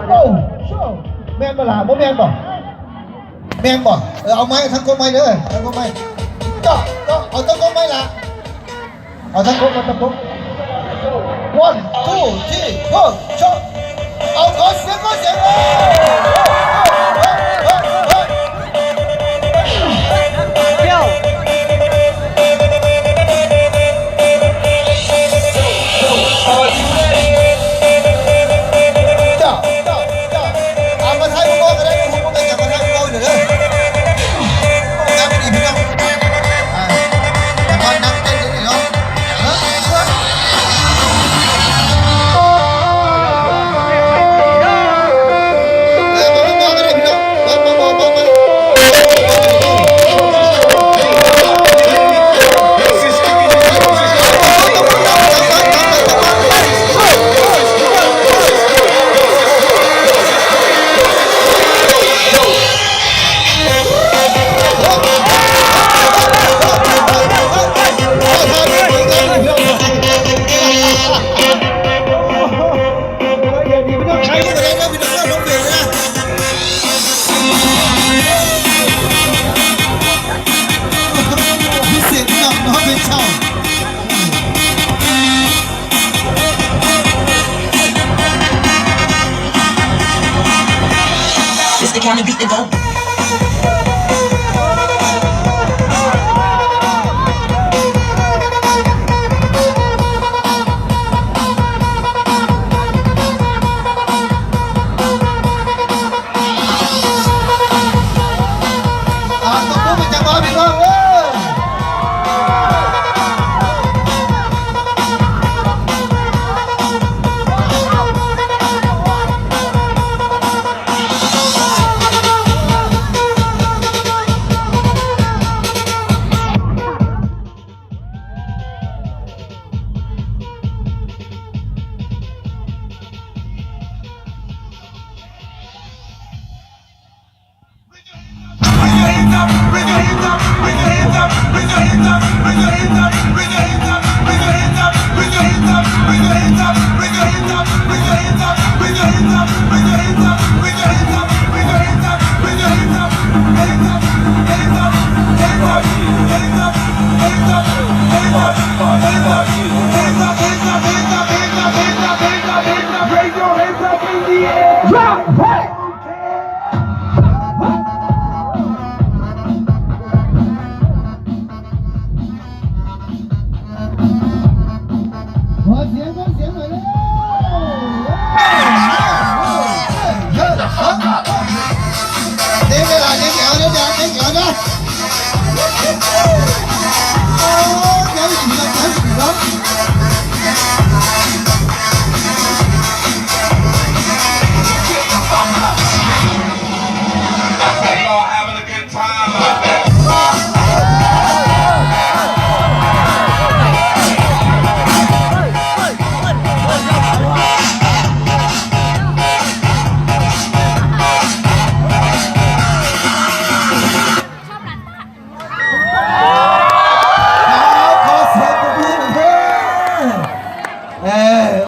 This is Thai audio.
โอ้แม่นบ่ล่ะบ่แม่นบ่แม่นบ่เอาไม้ทั้งกลมไม้เด้อทั้งกลมไม้ก็เอาทั้งกลมไม้ละเอาทั้งกลมมาทั้งกลม one two three four เอาขอเสียงเที่ยวเอามาไทยพวกก็ได้พวกเป็นกับมาไทยพวกเด้องานไม่ดีพี่น้องแต่ตอนนั่งเต้นนี่เนาะIt's the kind of beat that go. เ